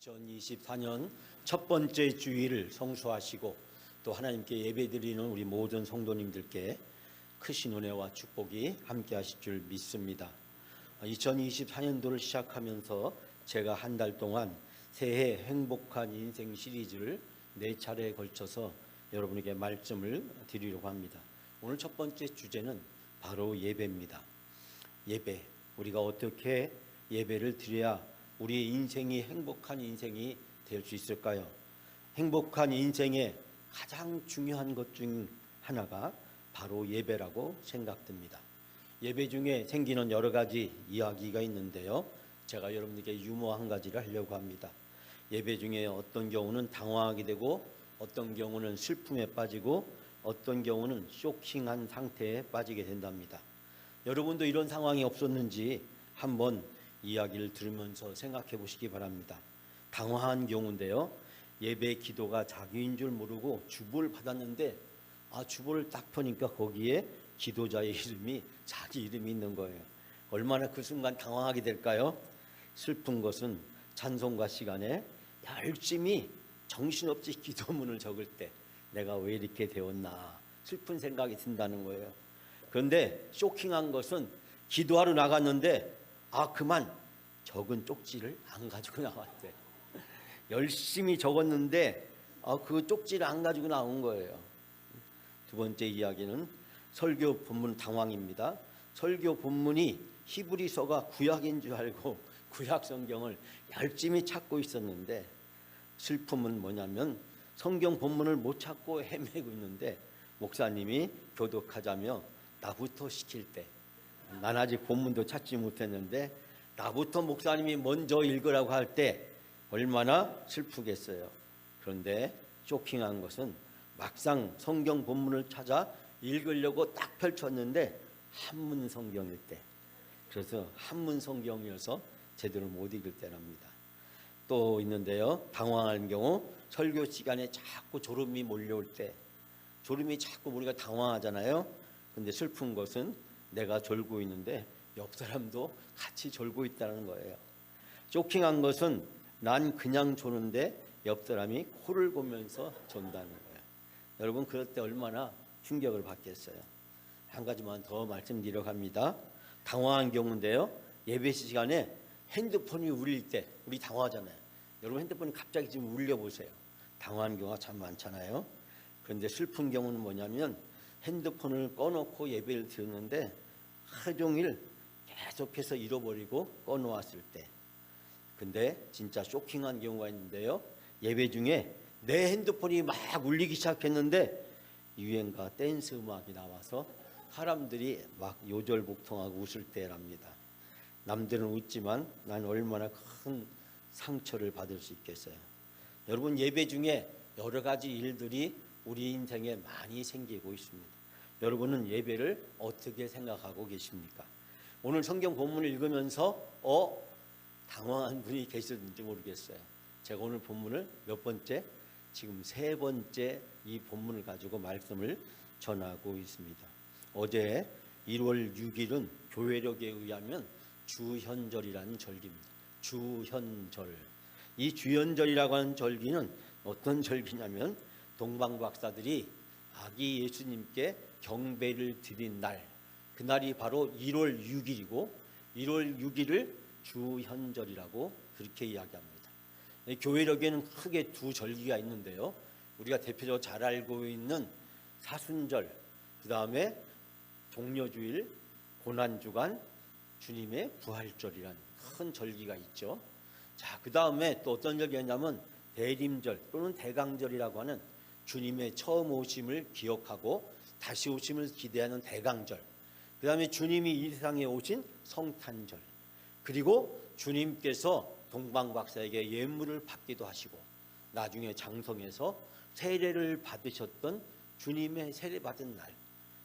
2024년 첫 번째 주일을 성수하시고 또 하나님께 예배드리는 우리 모든 성도님들께 크신 은혜와 축복이 함께 하실 줄 믿습니다. 2024년도를 시작하면서 제가 한 달 동안 새해 행복한 인생 시리즈를 4차례에 걸쳐서 여러분에게 말씀을 드리려고 합니다. 오늘 첫 번째 주제는 바로 예배입니다. 예배, 우리가 어떻게 예배를 드려야 우리의 인생이 행복한 인생이 될 수 있을까요? 행복한 인생의 가장 중요한 것 중 하나가 바로 예배라고 생각됩니다. 예배 중에 생기는 여러 가지 이야기가 있는데요. 제가 여러분에게 유머 한 가지를 하려고 합니다. 예배 중에 어떤 경우는 당황하게 되고 어떤 경우는 슬픔에 빠지고 어떤 경우는 쇼킹한 상태에 빠지게 된답니다. 여러분도 이런 상황이 없었는지 한번 이야기를 들으면서 생각해 보시기 바랍니다. 당황한 경우인데요. 예배 기도가 자기인 줄 모르고 주보를 받았는데 주보를 딱 펴니까 거기에 기도자의 이름이 자기 이름이 있는 거예요. 얼마나 그 순간 당황하게 될까요? 슬픈 것은 찬송가 시간에 열심히 정신없이 기도문을 적을 때 내가 왜 이렇게 되었나 슬픈 생각이 든다는 거예요. 그런데 쇼킹한 것은 기도하러 나갔는데 그만 적은 쪽지를 안 가지고 나왔대. 열심히 적었는데 그 쪽지를 안 가지고 나온 거예요. 두 번째 이야기는 설교 본문 당황입니다. 설교 본문이 히브리서가 구약인 줄 알고 구약 성경을 열심히 찾고 있었는데 슬픔은 뭐냐면 성경 본문을 못 찾고 헤매고 있는데 목사님이 교독하자며 나부터 시킬 때 난 아직 본문도 찾지 못했는데 나부터 목사님이 먼저 읽으라고 할 때 얼마나 슬프겠어요. 그런데 쇼킹한 것은 막상 성경 본문을 찾아 읽으려고 딱 펼쳤는데 한문 성경일 때, 그래서 한문 성경이어서 제대로 못 읽을 때랍니다. 또 있는데요. 당황한 경우 설교 시간에 자꾸 졸음이 몰려올 때, 졸음이 자꾸 우리가 당황하잖아요. 근데 슬픈 것은 내가 졸고 있는데 옆 사람도 같이 졸고 있다는 거예요. 쇼킹한 것은 난 그냥 조는데 옆 사람이 코를 고면서 존다는 거예요. 여러분 그럴 때 얼마나 충격을 받겠어요. 한 가지만 더 말씀드리려고 합니다. 당황한 경우인데요. 예배 시간에 핸드폰이 울릴 때 우리 당황하잖아요. 여러분 핸드폰이 갑자기 지금 울려보세요. 당황한 경우가 참 많잖아요. 그런데 슬픈 경우는 뭐냐면 핸드폰을 꺼놓고 예배를 드렸는데 하루 종일 계속해서 잃어버리고 꺼놓았을 때. 근데 진짜 쇼킹한 경우가 있는데요. 예배 중에 내 핸드폰이 막 울리기 시작했는데 유행가 댄스 음악이 나와서 사람들이 막 요절복통하고 웃을 때랍니다. 남들은 웃지만 난 얼마나 큰 상처를 받을 수 있겠어요. 여러분 예배 중에 여러 가지 일들이 우리 인생에 많이 생기고 있습니다. 여러분은 예배를 어떻게 생각하고 계십니까? 오늘 성경 본문을 읽으면서 당황한 분이 계시는지 모르겠어요. 제가 오늘 본문을 몇 번째? 지금 3번째 이 본문을 가지고 말씀을 전하고 있습니다. 어제 1월 6일은 교회력에 의하면 주현절이라는 절기입니다. 주현절. 이 주현절이라고 하는 절기는 어떤 절기냐면 동방박사들이 아기 예수님께 경배를 드린 날, 그날이 바로 1월 6일이고 1월 6일을 주현절이라고 그렇게 이야기합니다. 교회력에는 크게 두 절기가 있는데요. 우리가 대표적으로 잘 알고 있는 사순절, 그 다음에 종려주일, 고난주간, 주님의 부활절이란 큰 절기가 있죠. 자, 그 다음에 또 어떤 절기가 있냐면 대림절 또는 대강절이라고 하는 주님의 처음 오심을 기억하고 다시 오심을 기대하는 대강절, 그 다음에 주님이 이 세상에 오신 성탄절, 그리고 주님께서 동방박사에게 예물을 받기도 하시고 나중에 장성해서 세례를 받으셨던 주님의 세례 받은 날,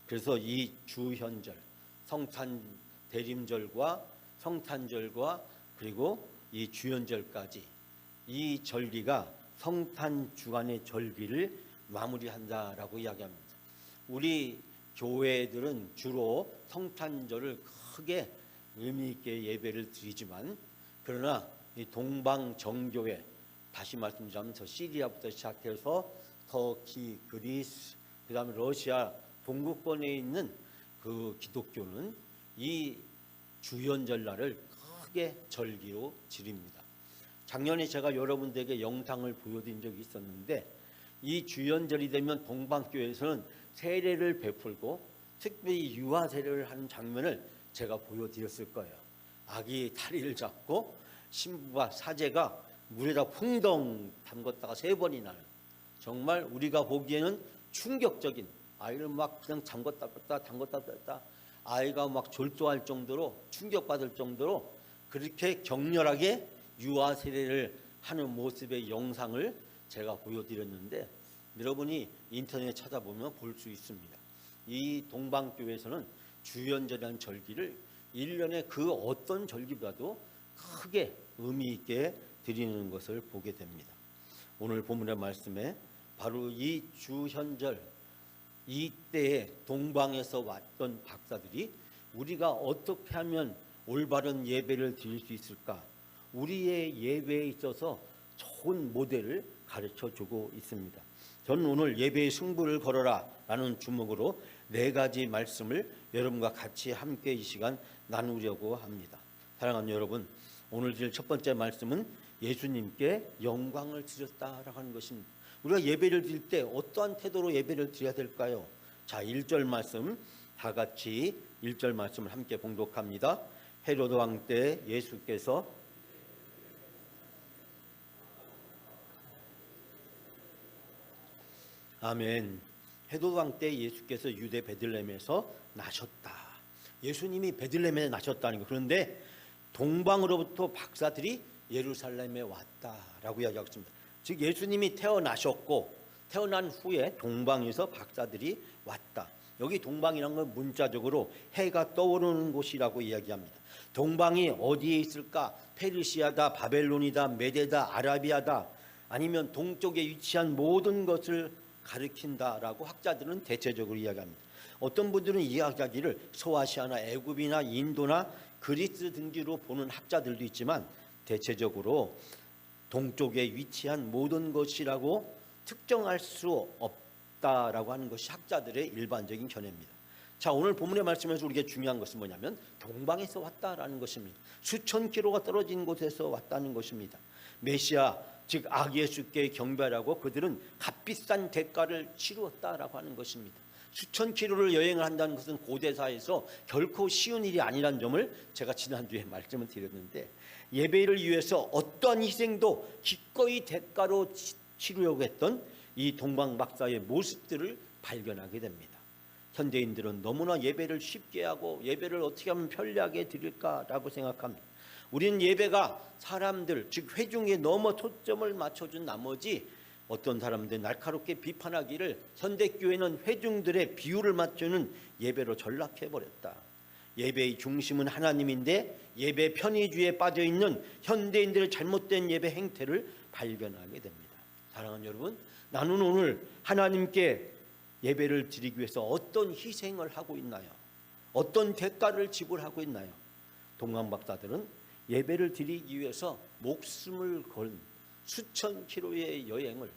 그래서 이 주현절, 성탄 대림절과 성탄절과 그리고 이 주현절까지 이 절기가 성탄 주간의 절기를 마무리한다라고 이야기합니다. 우리 교회들은 주로 성탄절을 크게 의미 있게 예배를 드리지만, 그러나 이 동방정교회 다시 말씀드리자면 저 시리아부터 시작해서 터키, 그리스, 그다음에 러시아 동구권에 있는 그 기독교는 이 주연절날을 크게 절기로 지립니다. 작년에 제가 여러분들에게 영상을 보여드린 적이 있었는데 이 주연절이 되면 동방교회에서는 세례를 베풀고 특별히 유아 세례를 하는 장면을 제가 보여드렸을 거예요. 아기 다리를 잡고 신부가 사제가 물에다 풍덩 담궜다가 3번이나 정말 우리가 보기에는 충격적인, 아이를 막 그냥 담궜다 뺐다 담궜다 뺐다 아이가 막 졸도할 정도로 충격받을 정도로 그렇게 격렬하게 유아 세례를 하는 모습의 영상을 제가 보여드렸는데 여러분이 인터넷에 찾아보면 볼 수 있습니다. 이 동방교회에서는 주연절이라는 절기를 1년의 그 어떤 절기보다도 크게 의미 있게 드리는 것을 보게 됩니다. 오늘 본문의 말씀에 바로 이 주현절 이때에 동방에서 왔던 박사들이 우리가 어떻게 하면 올바른 예배를 드릴 수 있을까? 우리의 예배에 있어서 좋은 모델을 가르쳐주고 있습니다. 저는 오늘 예배의 승부를 걸어라 라는 주목으로 4가지 말씀을 여러분과 같이 함께 이 시간 나누려고 합니다. 사랑하는 여러분, 오늘 드릴 첫 번째 말씀은 예수님께 영광을 드렸다라고 하는 것입니다. 우리가 예배를 드릴 때 어떠한 태도로 예배를 드려야 될까요? 자, 1절 말씀 다 같이 1절 말씀을 함께 봉독합니다. 헤로드 왕 때 예수께서 아멘. 헤로드 왕 때 예수께서 유대 베들레헴에서 나셨다. 예수님이 베들레헴에 나셨다는 거. 그런데 동방으로부터 박사들이 예루살렘에 왔다라고 이야기하고 있습니다. 즉 예수님이 태어나셨고 태어난 후에 동방에서 박사들이 왔다. 여기 동방이라는 건 문자적으로 해가 떠오르는 곳이라고 이야기합니다. 동방이 어디에 있을까? 페르시아다, 바벨론이다, 메데다, 아라비아다, 아니면 동쪽에 위치한 모든 것을 가리킨다라고 학자들은 대체적으로 이야기합니다. 어떤 분들은 이야기하기를 소아시아나 애굽이나 인도나 그리스 등지로 보는 학자들도 있지만 대체적으로 동쪽에 위치한 모든 것이라고 특정할 수 없다라고 하는 것이 학자들의 일반적인 견해입니다. 자, 오늘 본문의 말씀에서 우리에게 중요한 것은 뭐냐면 동방에서 왔다라는 것입니다. 수천 킬로가 떨어진 곳에서 왔다는 것입니다. 메시아 즉 악예수께 경배하라고 그들은 값비싼 대가를 치루었다라고 하는 것입니다. 수천 킬로를 여행을 한다는 것은 고대사에서 결코 쉬운 일이 아니라는 점을 제가 지난주에 말씀을 드렸는데 예배를 위해서 어떠한 희생도 기꺼이 대가로 치르려고 했던 이 동방 박사의 모습들을 발견하게 됩니다. 현대인들은 너무나 예배를 쉽게 하고 예배를 어떻게 하면 편리하게 드릴까라고 생각합니다. 우리는 예배가 사람들 즉 회중에 너무 초점을 맞춰준 나머지 어떤 사람들 날카롭게 비판하기를 현대교회는 회중들의 비율을 맞추는 예배로 전락해버렸다. 예배의 중심은 하나님인데 예배 편의주의에 빠져있는 현대인들의 잘못된 예배 행태를 발견하게 됩니다. 사랑하는 여러분, 나는 오늘 하나님께 예배를 드리기 위해서 어떤 희생을 하고 있나요? 어떤 대가를 지불하고 있나요? 동방박사들은 예배를 드리기 위해서 목숨을 건 수천 킬로의 여행을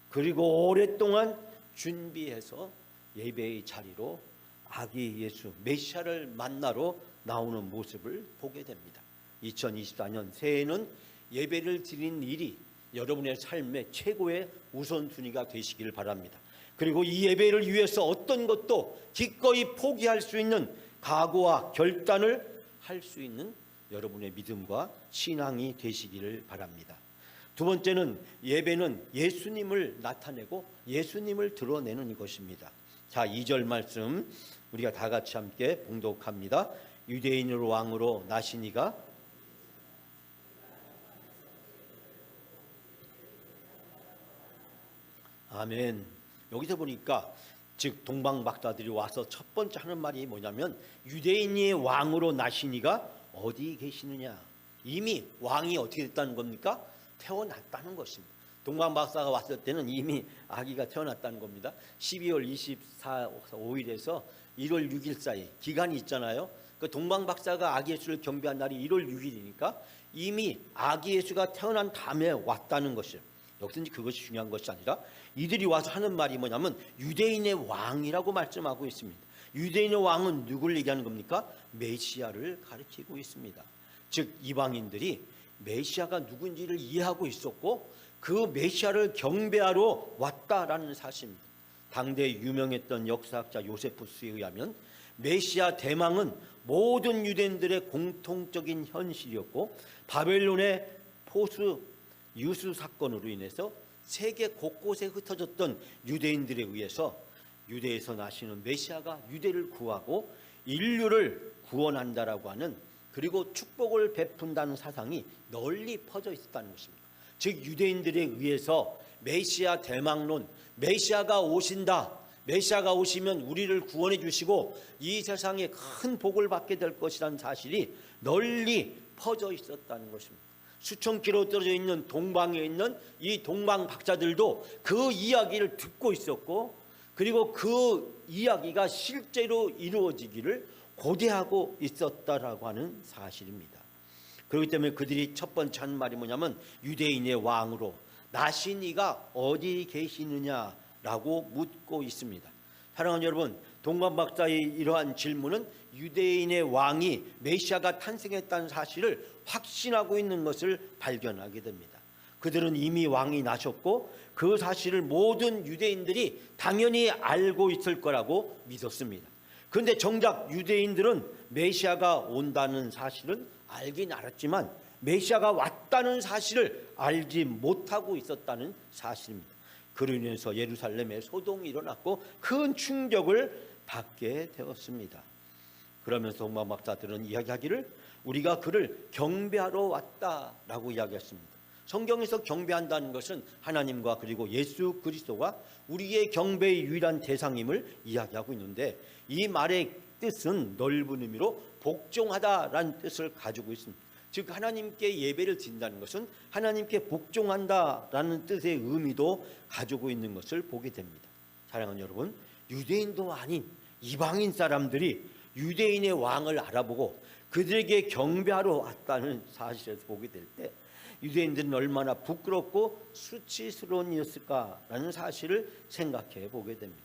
그리고 오랫동안 준비해서 예배의 자리로 아기 예수 메시아를 만나러 나오는 모습을 보게 됩니다. 2024년 새해에는 예배를 드리는 일이 여러분의 삶의 최고의 우선순위가 되시기를 바랍니다. 그리고 이 예배를 위해서 어떤 것도 기꺼이 포기할 수 있는 각오와 결단을 할 수 있는 여러분의 믿음과 신앙이 되시기를 바랍니다. 두 번째는 예배는 예수님을 나타내고 예수님을 드러내는 것입니다. 자, 2절 말씀 우리가 다 같이 함께 봉독합니다. 유대인으로 왕으로 나시니가 아멘. 여기서 보니까 즉 동방박사들이 와서 첫 번째 하는 말이 뭐냐면 유대인의 왕으로 나시니가 어디 계시느냐. 이미 왕이 어떻게 됐다는 겁니까? 태어났다는 것입니다. 동방박사가 왔을 때는 이미 아기가 태어났다는 겁니다. 12월 24, 5일에서 1월 6일 사이 기간이 있잖아요. 그 동방 박사가 아기 예수를 경배한 날이 1월 6일이니까 이미 아기 예수가 태어난 다음에 왔다는 것이에요. 여기서 이제 그것이 중요한 것이 아니라 이들이 와서 하는 말이 뭐냐면 유대인의 왕이라고 말씀하고 있습니다. 유대인의 왕은 누굴 얘기하는 겁니까? 메시아를 가리키고 있습니다. 즉 이방인들이 메시아가 누군지를 이해하고 있었고 그 메시아를 경배하러 왔다라는 사실입니다. 당대 유명했던 역사학자 요세푸스에 의하면 메시아 대망은 모든 유대인들의 공통적인 현실이었고 바벨론의 포수 유수 사건으로 인해서 세계 곳곳에 흩어졌던 유대인들에 의해서 유대에서 나시는 메시아가 유대를 구하고 인류를 구원한다라고 하는 그리고 축복을 베푼다는 사상이 널리 퍼져 있었다는 것입니다. 즉 유대인들에 의해서 메시아 대망론, 메시아가 오신다, 메시아가 오시면 우리를 구원해 주시고 이 세상에 큰 복을 받게 될 것이라는 사실이 널리 퍼져 있었다는 것입니다. 수천 킬로 떨어져 있는 동방에 있는 이 동방 박사들도 그 이야기를 듣고 있었고 그리고 그 이야기가 실제로 이루어지기를 고대하고 있었다라고 하는 사실입니다. 그렇기 때문에 그들이 첫 번째 한 말이 뭐냐면 유대인의 왕으로 나신 이가 어디 계시느냐라고 묻고 있습니다. 사랑하는 여러분, 동방 박사의 이러한 질문은 유대인의 왕이 메시아가 탄생했다는 사실을 확신하고 있는 것을 발견하게 됩니다. 그들은 이미 왕이 나셨고 그 사실을 모든 유대인들이 당연히 알고 있을 거라고 믿었습니다. 그런데 정작 유대인들은 메시아가 온다는 사실은 알긴 알았지만 메시아가 왔다는 사실을 알지 못하고 있었다는 사실입니다. 그로 인해서 예루살렘에 소동이 일어났고 큰 충격을 받게 되었습니다. 그러면서 동방 박사들은 이야기하기를 우리가 그를 경배하러 왔다라고 이야기했습니다. 성경에서 경배한다는 것은 하나님과 그리고 예수 그리스도가 우리의 경배의 유일한 대상임을 이야기하고 있는데 이 말의 뜻은 넓은 의미로 복종하다라는 뜻을 가지고 있습니다. 즉 하나님께 예배를 드린다는 것은 하나님께 복종한다라는 뜻의 의미도 가지고 있는 것을 보게 됩니다. 사랑하는 여러분, 유대인도 아닌 이방인 사람들이 유대인의 왕을 알아보고 그들에게 경배하러 왔다는 사실에서 보게 될 때 유대인들은 얼마나 부끄럽고 수치스러운 일이었을까라는 사실을 생각해 보게 됩니다.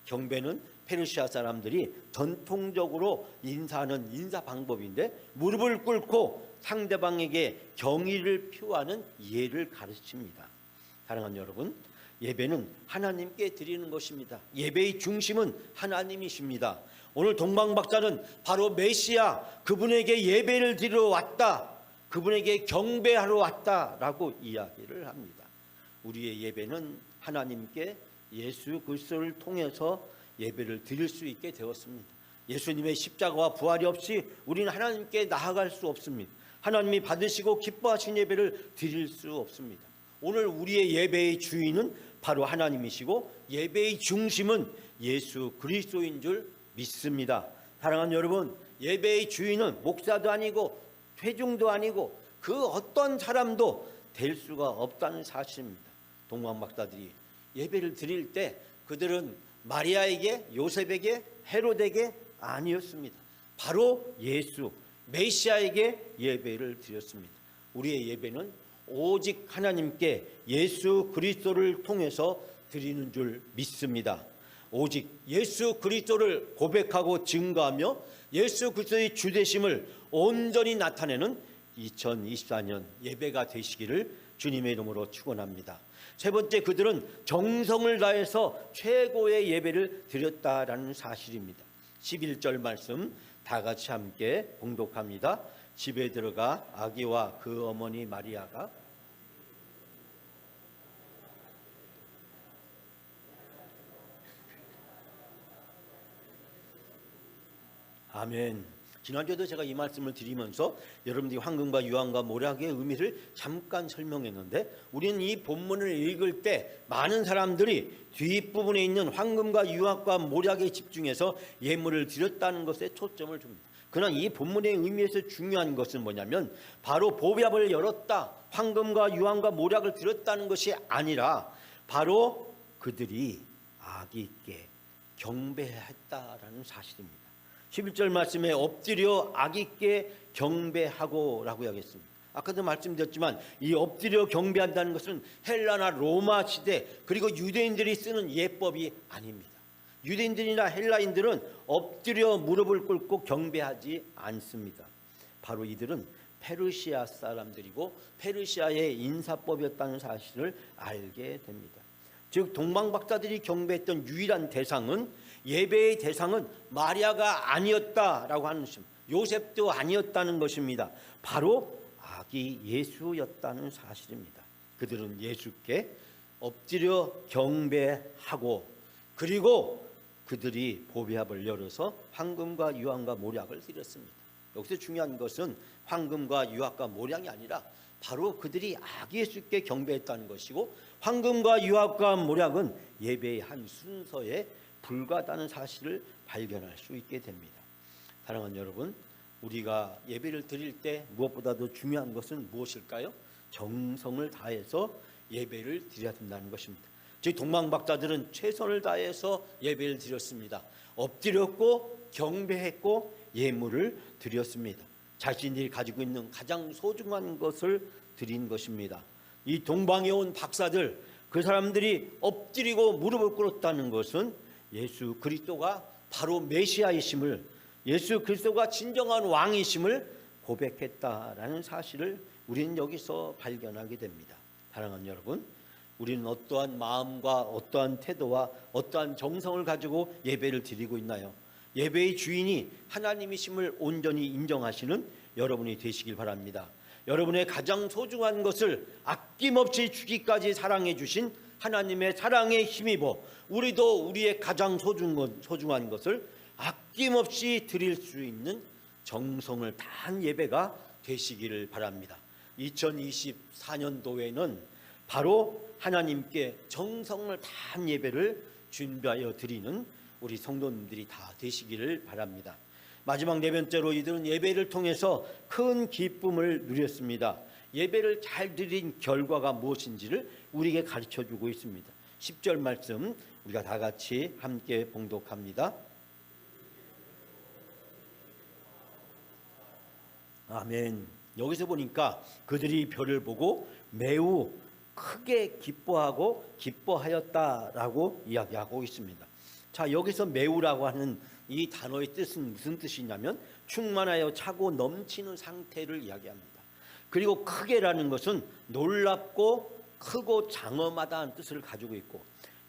경배는 페르시아 사람들이 전통적으로 인사하는 인사 방법인데 무릎을 꿇고 상대방에게 경의를 표하는 예를 가르칩니다. 사랑하는 여러분, 예배는 하나님께 드리는 것입니다. 예배의 중심은 하나님이십니다. 오늘 동방 박사는 바로 메시아 그분에게 예배를 드리러 왔다, 그분에게 경배하러 왔다라고 이야기를 합니다. 우리의 예배는 하나님께 예수 그리스도를 통해서 예배를 드릴 수 있게 되었습니다. 예수님의 십자가와 부활이 없이 우리는 하나님께 나아갈 수 없습니다. 하나님이 받으시고 기뻐하신 예배를 드릴 수 없습니다. 오늘 우리의 예배의 주인은 바로 하나님이시고 예배의 중심은 예수 그리스도인 줄 믿습니다. 사랑하는 여러분, 예배의 주인은 목사도 아니고 회중도 아니고 그 어떤 사람도 될 수가 없다는 사실입니다. 동방 박사들이 예배를 드릴 때 그들은 마리아에게, 요셉에게, 헤롯에게 아니었습니다. 바로 예수 메시아에게 예배를 드렸습니다. 우리의 예배는 오직 하나님께 예수 그리스도를 통해서 드리는 줄 믿습니다. 오직 예수 그리스도를 고백하고 증거하며 예수 그리스도의 주되심을 온전히 나타내는 2024년 예배가 되시기를 주님의 이름으로 축원합니다. 세 번째, 그들은 정성을 다해서 최고의 예배를 드렸다라는 사실입니다. 11절 말씀 다 같이 함께 봉독합니다. 집에 들어가 아기와 그 어머니 마리아가 아멘. 지난주에도 제가 이 말씀을 드리면서 여러분들이 황금과 유황과 모략의 의미를 잠깐 설명했는데 우리는 이 본문을 읽을 때 많은 사람들이 뒷부분에 있는 황금과 유황과 모략에 집중해서 예물을 드렸다는 것에 초점을 줍니다. 그러나 이 본문의 의미에서 중요한 것은 뭐냐면 바로 보배압을 열었다, 황금과 유황과 모략을 드렸다는 것이 아니라 바로 그들이 아기께 경배했다라는 사실입니다. 11절 말씀에 엎드려 악있게 경배하고라고 이야기했습니다. 아까도 말씀드렸지만 이 엎드려 경배한다는 것은 헬라나 로마 시대 그리고 유대인들이 쓰는 예법이 아닙니다. 유대인들이나 헬라인들은 엎드려 무릎을 꿇고 경배하지 않습니다. 바로 이들은 페르시아 사람들이고 페르시아의 인사법이었다는 사실을 알게 됩니다. 즉 동방박사들이 경배했던 유일한 대상은, 예배의 대상은 마리아가 아니었다라고 하는 것입니다. 요셉도 아니었다는 것입니다. 바로 아기 예수였다는 사실입니다. 그들은 예수께 엎드려 경배하고, 그리고 그들이 보배합을 열어서 황금과 유황과 모략을 드렸습니다. 여기서 중요한 것은 황금과 유황과 모략이 아니라 바로 그들이 아기 예수께 경배했다는 것이고, 황금과 유황과 모략은 예배의 한 순서에 불과하다는 사실을 발견할 수 있게 됩니다. 사랑하는 여러분, 우리가 예배를 드릴 때 무엇보다도 중요한 것은 무엇일까요? 정성을 다해서 예배를 드려야 된다는 것입니다. 저희 동방박사들은 최선을 다해서 예배를 드렸습니다. 엎드렸고 경배했고 예물을 드렸습니다. 자신들이 가지고 있는 가장 소중한 것을 드린 것입니다. 이 동방에 온 박사들, 그 사람들이 엎드리고 무릎을 꿇었다는 것은 예수 그리스도가 바로 메시아이심을, 예수 그리스도가 진정한 왕이심을 고백했다라는 사실을 우리는 여기서 발견하게 됩니다. 사랑하는 여러분, 우리는 어떠한 마음과 어떠한 태도와 어떠한 정성을 가지고 예배를 드리고 있나요? 예배의 주인이 하나님이심을 온전히 인정하시는 여러분이 되시길 바랍니다. 여러분의 가장 소중한 것을 아낌없이 주기까지 사랑해 주신 하나님의 사랑에 힘입어 우리도 우리의 가장 소중한 것을 아낌없이 드릴 수 있는 정성을 다한 예배가 되시기를 바랍니다. 2024년도에는 바로 하나님께 정성을 다한 예배를 준비하여 드리는 우리 성도님들이 다 되시기를 바랍니다. 마지막 네 번째로 이들은 예배를 통해서 큰 기쁨을 누렸습니다. 예배를 잘 드린 결과가 무엇인지를 우리에게 가르쳐주고 있습니다. 10절 말씀 우리가 다 같이 함께 봉독합니다. 아멘. 여기서 보니까 그들이 별을 보고 매우 크게 기뻐하였다라고 이야기하고 있습니다. 자, 여기서 매우라고 하는 이 단어의 뜻은 무슨 뜻이냐면 충만하여 차고 넘치는 상태를 이야기합니다. 그리고 크게라는 것은 놀랍고 크고 장엄하다는 뜻을 가지고 있고,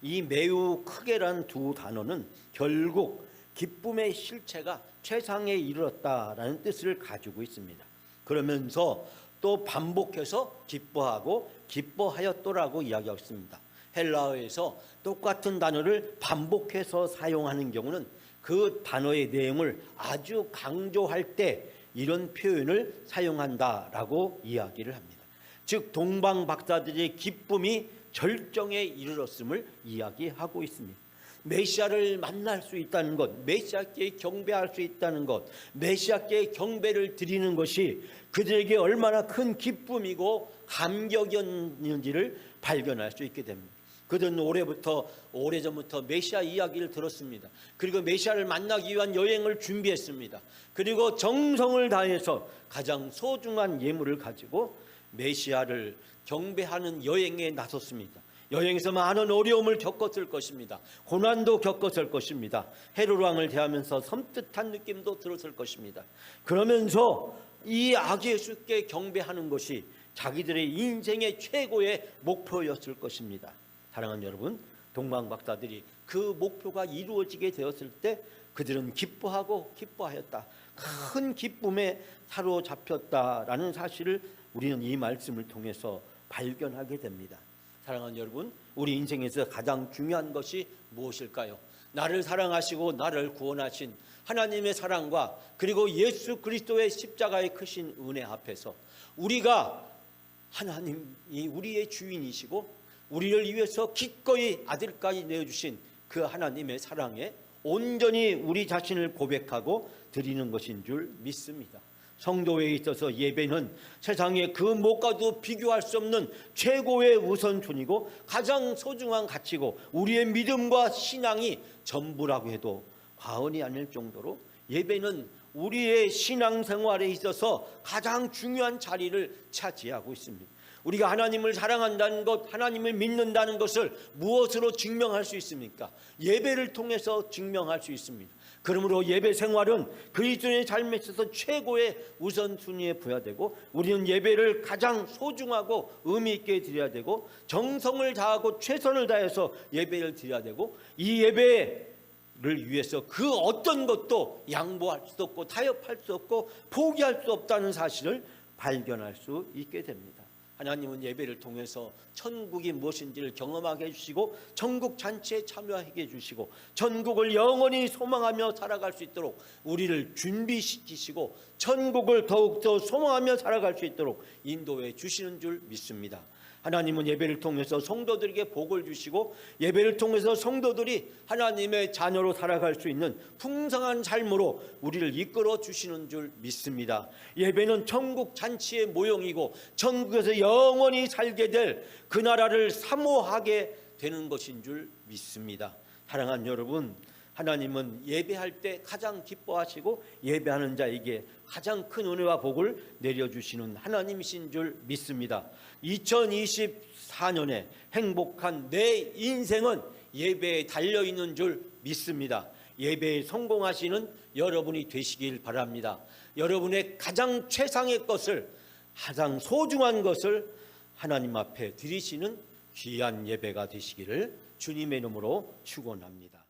이 매우 크게라는 두 단어는 결국 기쁨의 실체가 최상에 이르렀다라는 뜻을 가지고 있습니다. 그러면서 또 반복해서 기뻐하고 기뻐하였더라고 이야기하고 있습니다. 헬라어에서 똑같은 단어를 반복해서 사용하는 경우는 그 단어의 내용을 아주 강조할 때 이런 표현을 사용한다라고 이야기를 합니다. 즉 동방박사들의 기쁨이 절정에 이르렀음을 이야기하고 있습니다. 메시아를 만날 수 있다는 것, 메시아께 경배할 수 있다는 것, 메시아께 경배를 드리는 것이 그들에게 얼마나 큰 기쁨이고 감격이었는지를 발견할 수 있게 됩니다. 그들은 오래전부터 메시아 이야기를 들었습니다. 그리고 메시아를 만나기 위한 여행을 준비했습니다. 그리고 정성을 다해서 가장 소중한 예물을 가지고 메시아를 경배하는 여행에 나섰습니다. 여행에서 많은 어려움을 겪었을 것입니다. 고난도 겪었을 것입니다. 헤롯 왕을 대하면서 섬뜩한 느낌도 들었을 것입니다. 그러면서 이 아기 예수께 경배하는 것이 자기들의 인생의 최고의 목표였을 것입니다. 사랑하는 여러분, 동방박사들이 그 목표가 이루어지게 되었을 때 그들은 기뻐하고 기뻐하였다, 큰 기쁨에 사로잡혔다라는 사실을 우리는 이 말씀을 통해서 발견하게 됩니다. 사랑하는 여러분, 우리 인생에서 가장 중요한 것이 무엇일까요? 나를 사랑하시고 나를 구원하신 하나님의 사랑과 그리고 예수 그리스도의 십자가의 크신 은혜 앞에서 우리가 하나님이 우리의 주인이시고 우리를 위해서 기꺼이 아들까지 내어주신 그 하나님의 사랑에 온전히 우리 자신을 고백하고 드리는 것인 줄 믿습니다. 성도에 있어서 예배는 세상에 그 무엇과도 비교할 수 없는 최고의 우선순위고 가장 소중한 가치고 우리의 믿음과 신앙이 전부라고 해도 과언이 아닐 정도로 예배는 우리의 신앙생활에 있어서 가장 중요한 자리를 차지하고 있습니다. 우리가 하나님을 사랑한다는 것, 하나님을 믿는다는 것을 무엇으로 증명할 수 있습니까? 예배를 통해서 증명할 수 있습니다. 그러므로 예배 생활은 그리스도인의 삶에 있어서 최고의 우선순위에 부여되고, 우리는 예배를 가장 소중하고 의미 있게 드려야 되고, 정성을 다하고 최선을 다해서 예배를 드려야 되고, 이 예배를 위해서 그 어떤 것도 양보할 수 없고 타협할 수 없고 포기할 수 없다는 사실을 발견할 수 있게 됩니다. 하나님은 예배를 통해서 천국이 무엇인지를 경험하게 해주시고, 천국 잔치에 참여하게 해주시고, 천국을 영원히 소망하며 살아갈 수 있도록 우리를 준비시키시고, 천국을 더욱더 소망하며 살아갈 수 있도록 인도해 주시는 줄 믿습니다. 하나님은 예배를 통해서 성도들에게 복을 주시고, 예배를 통해서 성도들이 하나님의 자녀로 살아갈 수 있는 풍성한 삶으로 우리를 이끌어 주시는 줄 믿습니다. 예배는 천국 잔치의 모형이고, 천국에서 영원히 살게 될 그 나라를 사모하게 되는 것인 줄 믿습니다. 사랑하는 여러분, 하나님은 예배할 때 가장 기뻐하시고 예배하는 자에게 가장 큰 은혜와 복을 내려주시는 하나님이신 줄 믿습니다. 2024년에 행복한 내 인생은 예배에 달려있는 줄 믿습니다. 예배에 성공하시는 여러분이 되시길 바랍니다. 여러분의 가장 최상의 것을, 가장 소중한 것을 하나님 앞에 드리시는 귀한 예배가 되시기를 주님의 이름으로 축원합니다.